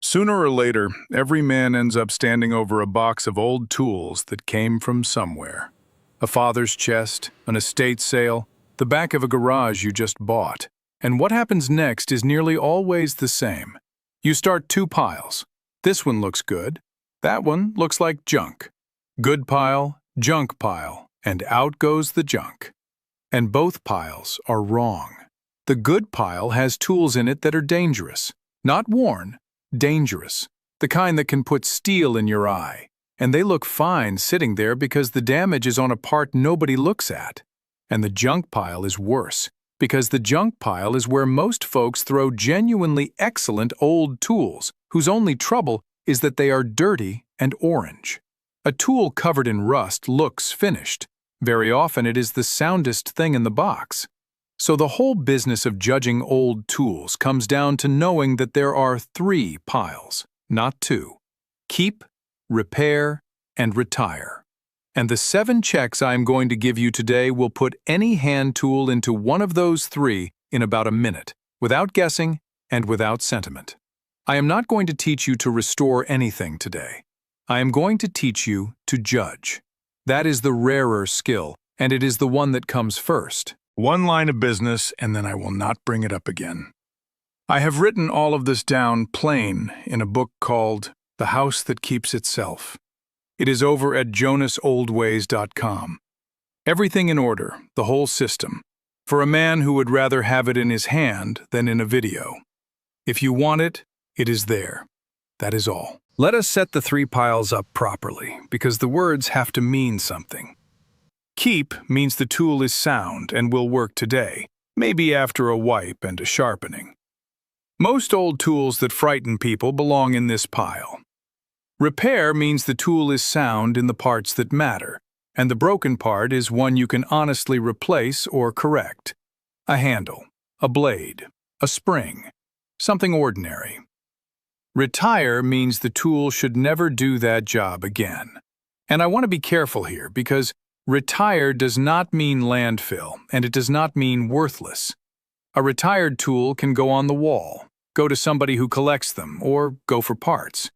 Sooner or later, every man ends up standing over a box of old tools that came from somewhere. A father's chest, an estate sale, the back of a garage you just bought. And what happens next is nearly always the same. You start two piles. This one looks good. That one looks like junk. Good pile, junk pile, and out goes the junk. And both piles are wrong. The good pile has tools in it that are dangerous, not worn, dangerous, the kind that can put steel in your eye, and they look fine sitting there because the damage is on a part nobody looks at. And the junk pile is worse, because the junk pile is where most folks throw genuinely excellent old tools, whose only trouble is that they are dirty and orange. A tool covered in rust looks finished. Very often it is the soundest thing in the box. So the whole business of judging old tools comes down to knowing that there are three piles, not two. Keep, repair, and retire. And the 7 checks I am going to give you today will put any hand tool into one of those three in about a minute, without guessing and without sentiment. I am not going to teach you to restore anything today. I am going to teach you to judge. That is the rarer skill, and it is the one that comes first. One line of business, and then I will not bring it up again. I have written all of this down plain in a book called The House That Keeps Itself. It is over at jonasoldways.com. Everything in order, the whole system, for a man who would rather have it in his hand than in a video. If you want it, it is there. That is all. Let us set the 3 piles up properly, because the words have to mean something. Keep means the tool is sound and will work today, maybe after a wipe and a sharpening. Most old tools that frighten people belong in this pile. Repair means the tool is sound in the parts that matter, and the broken part is one you can honestly replace or correct. A handle, a blade, a spring, something ordinary. Retire means the tool should never do that job again. And I want to be careful here because retire does not mean landfill, and it does not mean worthless. A retired tool can go on the wall, go to somebody who collects them, or go for parts.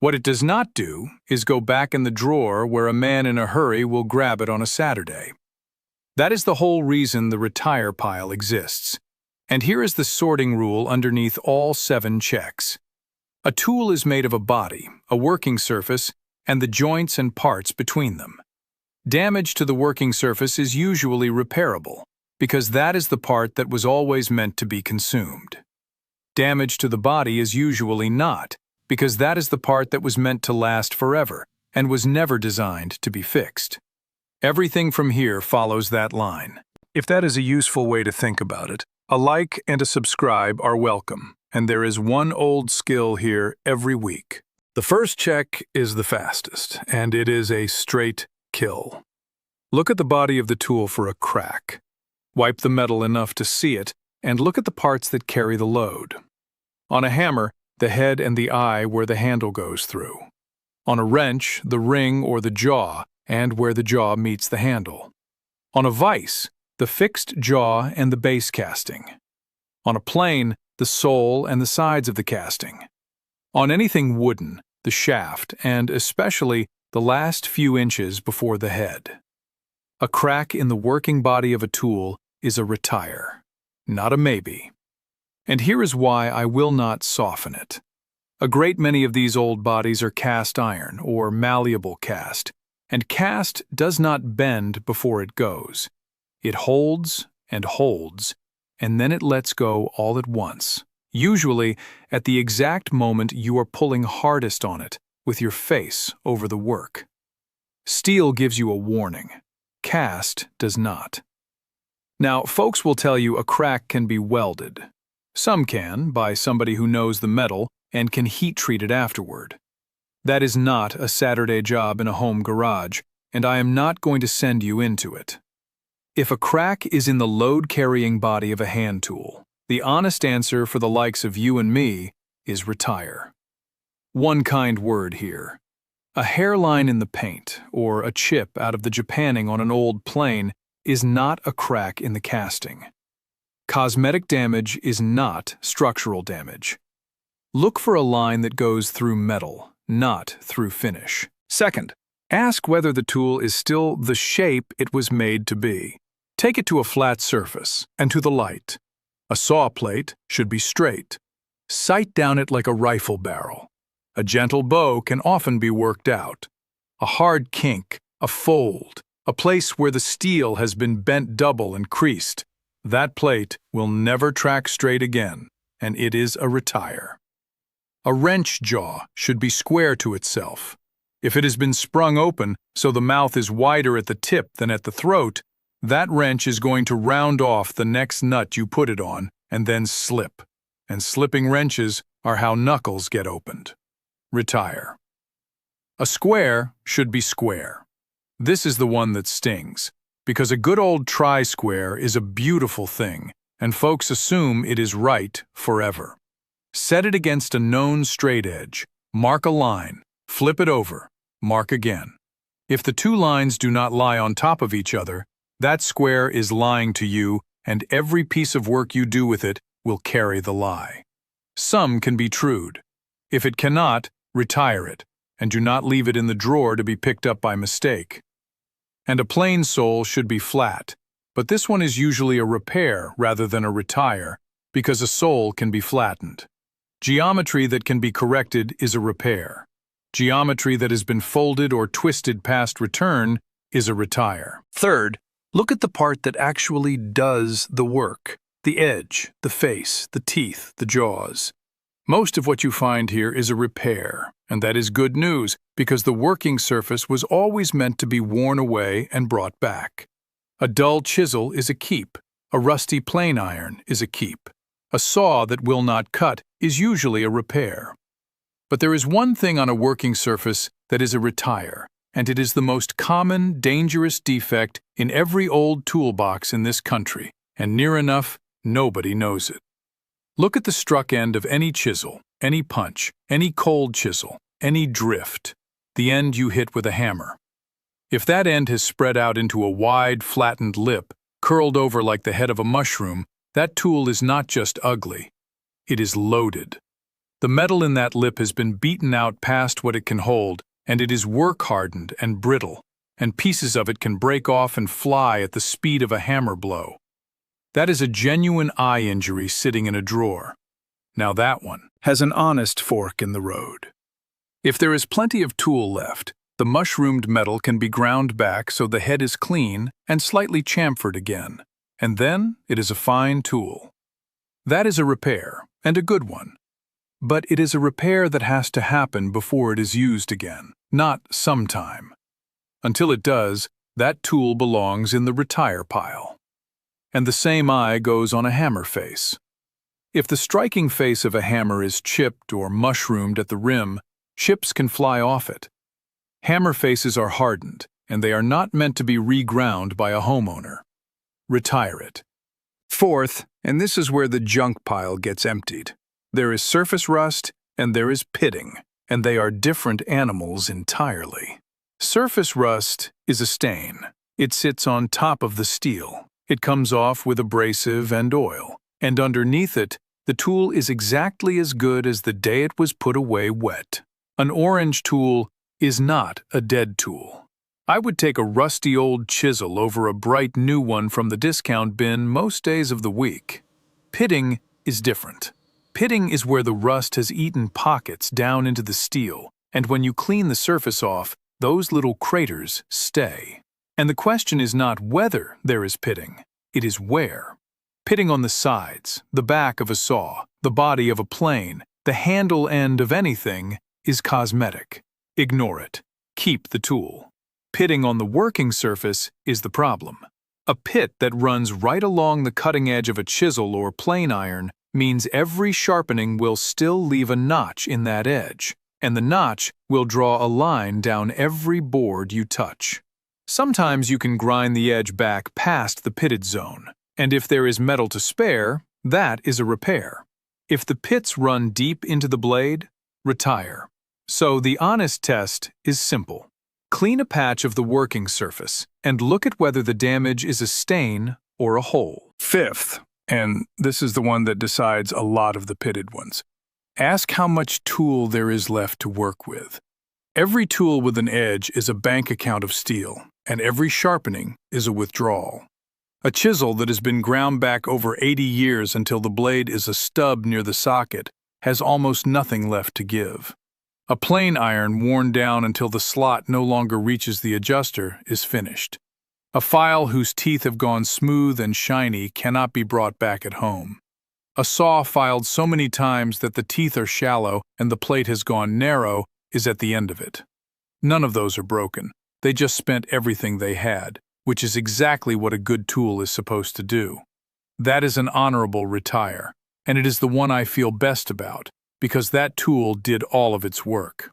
What it does not do is go back in the drawer where a man in a hurry will grab it on a Saturday. That is the whole reason the retire pile exists. And here is the sorting rule underneath all 7 checks. A tool is made of a body, a working surface, and the joints and parts between them. Damage to the working surface is usually repairable, because that is the part that was always meant to be consumed. Damage to the body is usually not, because that is the part that was meant to last forever and was never designed to be fixed. Everything from here follows that line. If that is a useful way to think about it, a like and a subscribe are welcome, and there is one old skill here every week. The first check is the fastest, and it is a straight kill. Look at the body of the tool for a crack. Wipe the metal enough to see it, and look at the parts that carry the load. On a hammer, the head and the eye where the handle goes through. On a wrench, the ring or the jaw, and where the jaw meets the handle. On a vise, the fixed jaw and the base casting. On a plane, the sole and the sides of the casting. On anything wooden, the shaft, and especially the last few inches before the head. A crack in the working body of a tool is a retire, not a maybe. And here is why I will not soften it. A great many of these old bodies are cast iron or malleable cast, and cast does not bend before it goes. It holds, and then it lets go all at once, usually at the exact moment you are pulling hardest on it, with your face over the work. Steel gives you a warning. Cast does not. Now, folks will tell you a crack can be welded. Some can, by somebody who knows the metal and can heat treat it afterward. That is not a Saturday job in a home garage, and I am not going to send you into it. If a crack is in the load-carrying body of a hand tool, the honest answer for the likes of you and me is retire. One kind word here. A hairline in the paint, or a chip out of the Japanning on an old plane, is not a crack in the casting. Cosmetic damage is not structural damage. Look for a line that goes through metal, not through finish. Second, ask whether the tool is still the shape it was made to be. Take it to a flat surface and to the light. A saw plate should be straight. Sight down it like a rifle barrel. A gentle bow can often be worked out. A hard kink, a fold, a place where the steel has been bent double and creased. That plate will never track straight again, and it is a retire. A wrench jaw should be square to itself. If it has been sprung open so the mouth is wider at the tip than at the throat, that wrench is going to round off the next nut you put it on and then slip. And slipping wrenches are how knuckles get opened. Retire. A square should be square. This is the one that stings, because a good old tri-square is a beautiful thing, and folks assume it is right forever. Set it against a known straight edge, mark a line, flip it over, mark again. If the two lines do not lie on top of each other, that square is lying to you, and every piece of work you do with it will carry the lie. Some can be trued. If it cannot, retire it, and do not leave it in the drawer to be picked up by mistake. And a plain sole should be flat, but this one is usually a repair rather than a retire, because a sole can be flattened. Geometry that can be corrected is a repair. Geometry that has been folded or twisted past return is a retire. Third, look at the part that actually does the work. The edge, the face, the teeth, the jaws. Most of what you find here is a repair, and that is good news because the working surface was always meant to be worn away and brought back. A dull chisel is a keep. A rusty plane iron is a keep. A saw that will not cut is usually a repair. But there is one thing on a working surface that is a retire, and it is the most common, dangerous defect in every old toolbox in this country, and near enough, nobody knows it. Look at the struck end of any chisel, any punch, any cold chisel, any drift, the end you hit with a hammer. If that end has spread out into a wide, flattened lip, curled over like the head of a mushroom, that tool is not just ugly, it is loaded. The metal in that lip has been beaten out past what it can hold, and it is work-hardened and brittle, and pieces of it can break off and fly at the speed of a hammer blow. That is a genuine eye injury sitting in a drawer. Now that one has an honest fork in the road. If there is plenty of tool left, the mushroomed metal can be ground back so the head is clean and slightly chamfered again, and then it is a fine tool. That is a repair, and a good one. But it is a repair that has to happen before it is used again, not sometime. Until it does, that tool belongs in the retire pile. And the same eye goes on a hammer face. If the striking face of a hammer is chipped or mushroomed at the rim, chips can fly off it. Hammer faces are hardened, and they are not meant to be reground by a homeowner. Retire it. Fourth, and this is where the junk pile gets emptied. There is surface rust and there is pitting, and they are different animals entirely. Surface rust is a stain. It sits on top of the steel. It comes off with abrasive and oil, and underneath it, the tool is exactly as good as the day it was put away wet. An orange tool is not a dead tool. I would take a rusty old chisel over a bright new one from the discount bin most days of the week. Pitting is different. Pitting is where the rust has eaten pockets down into the steel, and when you clean the surface off, those little craters stay. And the question is not whether there is pitting, it is where. Pitting on the sides, the back of a saw, the body of a plane, the handle end of anything is cosmetic. Ignore it. Keep the tool. Pitting on the working surface is the problem. A pit that runs right along the cutting edge of a chisel or plane iron means every sharpening will still leave a notch in that edge, and the notch will draw a line down every board you touch. Sometimes you can grind the edge back past the pitted zone, and if there is metal to spare, that is a repair. If the pits run deep into the blade, retire. So the honest test is simple. Clean a patch of the working surface and look at whether the damage is a stain or a hole. Fifth, and this is the one that decides a lot of the pitted ones. Ask how much tool there is left to work with. Every tool with an edge is a bank account of steel, and every sharpening is a withdrawal. A chisel that has been ground back over 80 years until the blade is a stub near the socket has almost nothing left to give. A plane iron worn down until the slot no longer reaches the adjuster is finished. A file whose teeth have gone smooth and shiny cannot be brought back at home. A saw filed so many times that the teeth are shallow and the plate has gone narrow is at the end of it. None of those are broken. They just spent everything they had, which is exactly what a good tool is supposed to do. That is an honorable retire, and it is the one I feel best about, because that tool did all of its work.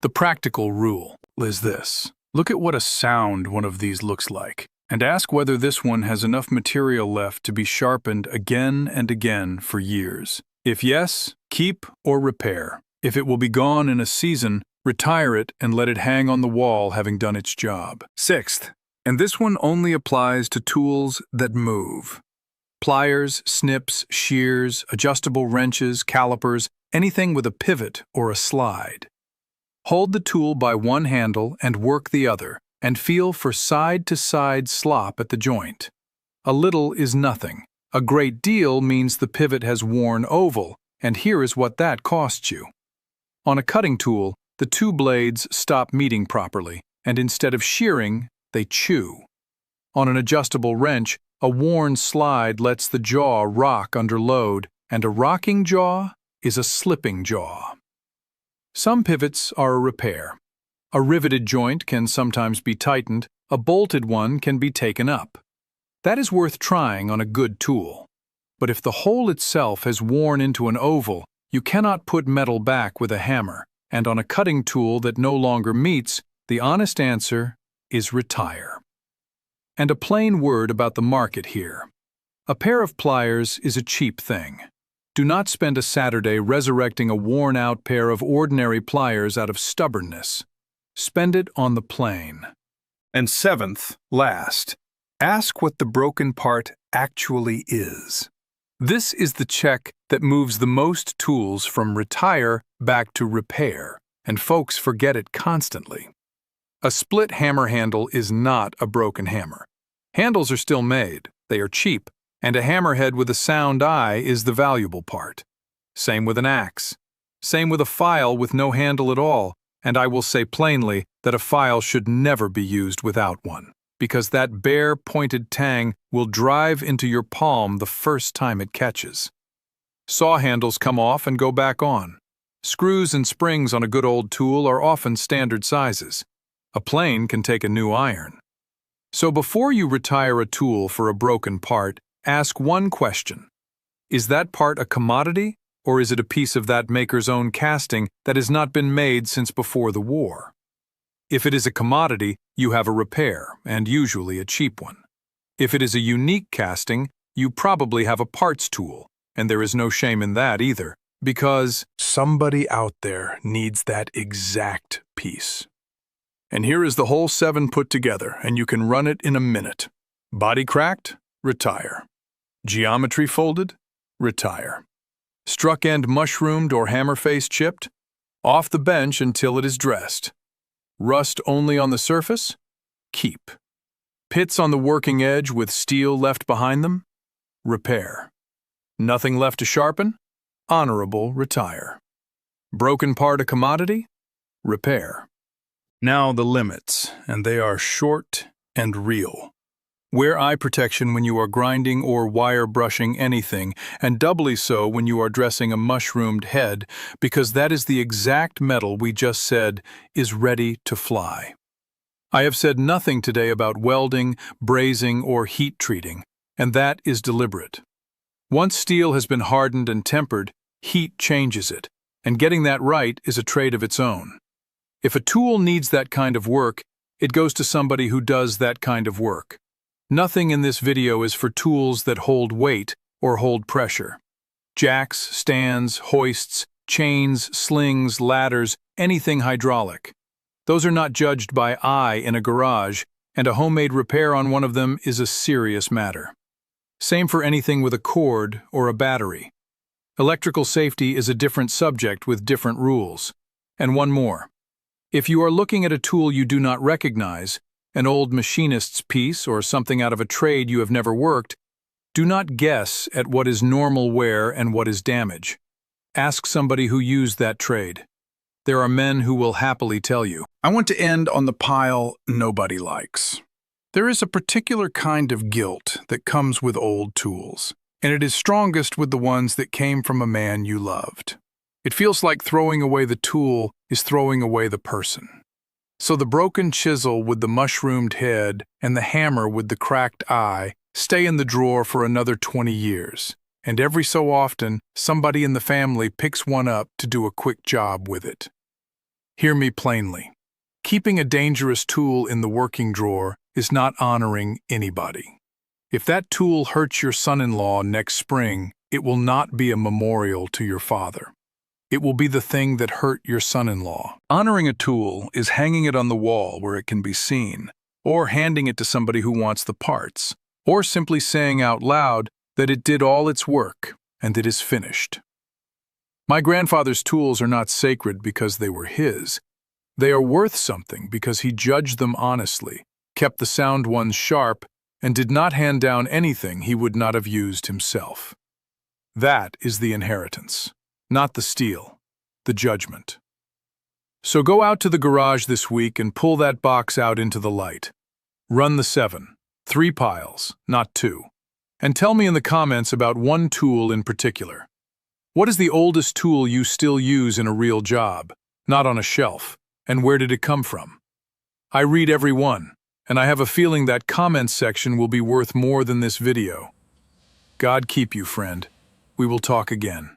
The practical rule is this. Look at what a sound one of these looks like, and ask whether this one has enough material left to be sharpened again and again for years. If yes, keep or repair. If it will be gone in a season, retire it and let it hang on the wall having done its job. Sixth, and this one only applies to tools that move. Pliers, snips, shears, adjustable wrenches, calipers, anything with a pivot or a slide. Hold the tool by one handle and work the other, and feel for side-to-side slop at the joint. A little is nothing. A great deal means the pivot has worn oval, and here is what that costs you. On a cutting tool, the two blades stop meeting properly, and instead of shearing, they chew. On an adjustable wrench, a worn slide lets the jaw rock under load, and a rocking jaw is a slipping jaw. Some pivots are a repair. A riveted joint can sometimes be tightened, a bolted one can be taken up. That is worth trying on a good tool. But if the hole itself has worn into an oval, you cannot put metal back with a hammer, and on a cutting tool that no longer meets, the honest answer is retire. And a plain word about the market here. A pair of pliers is a cheap thing. Do not spend a Saturday resurrecting a worn-out pair of ordinary pliers out of stubbornness. Spend it on the plane. And seventh, last, ask what the broken part actually is. This is the check that moves the most tools from retire back to repair, and folks forget it constantly. A split hammer handle is not a broken hammer. Handles are still made, they are cheap, and a hammerhead with a sound eye is the valuable part. Same with an axe. Same with a file with no handle at all, and I will say plainly that a file should never be used without one, because that bare, pointed tang will drive into your palm the first time it catches. Saw handles come off and go back on. Screws and springs on a good old tool are often standard sizes. A plane can take a new iron. So before you retire a tool for a broken part, ask one question. Is that part a commodity, or is it a piece of that maker's own casting that has not been made since before the war? If it is a commodity, you have a repair, and usually a cheap one. If it is a unique casting, you probably have a parts tool, and there is no shame in that either, because somebody out there needs that exact piece. And here is the whole 7 put together, and you can run it in a minute. Body cracked? Retire. Geometry folded? Retire. Struck end mushroomed or hammer face chipped? Off the bench until it is dressed. Rust only on the surface? Keep. Pits on the working edge with steel left behind them? Repair. Nothing left to sharpen? Honorable retire. Broken part a commodity? Repair. Now the limits, and they are short and real. Wear eye protection when you are grinding or wire brushing anything, and doubly so when you are dressing a mushroomed head, because that is the exact metal we just said is ready to fly. I have said nothing today about welding, brazing, or heat treating, and that is deliberate. Once steel has been hardened and tempered, heat changes it, and getting that right is a trade of its own. If a tool needs that kind of work, it goes to somebody who does that kind of work. Nothing in this video is for tools that hold weight or hold pressure. Jacks, stands, hoists, chains, slings, ladders, anything hydraulic. Those are not judged by eye in a garage, and a homemade repair on one of them is a serious matter. Same for anything with a cord or a battery. Electrical safety is a different subject with different rules. And one more. If you are looking at a tool you do not recognize, an old machinist's piece or something out of a trade you have never worked, do not guess at what is normal wear and what is damage. Ask somebody who used that trade. There are men who will happily tell you. I want to end on the pile nobody likes. There is a particular kind of guilt that comes with old tools, and it is strongest with the ones that came from a man you loved. It feels like throwing away the tool is throwing away the person. So the broken chisel with the mushroomed head and the hammer with the cracked eye stay in the drawer for another 20 years, and every so often somebody in the family picks one up to do a quick job with it. Hear me plainly. Keeping a dangerous tool in the working drawer is not honoring anybody. If that tool hurts your son-in-law next spring, it will not be a memorial to your father. It will be the thing that hurt your son-in-law. Honoring a tool is hanging it on the wall where it can be seen, or handing it to somebody who wants the parts, or simply saying out loud that it did all its work and it is finished. My grandfather's tools are not sacred because they were his. They are worth something because he judged them honestly, kept the sound ones sharp, and did not hand down anything he would not have used himself. That is the inheritance, not the steel, the judgment. So go out to the garage this week and pull that box out into the light. Run the 7, 3 piles, not 2. And tell me in the comments about one tool in particular. What is the oldest tool you still use in a real job, not on a shelf, and where did it come from? I read every one, and I have a feeling that comments section will be worth more than this video. God keep you, friend. We will talk again.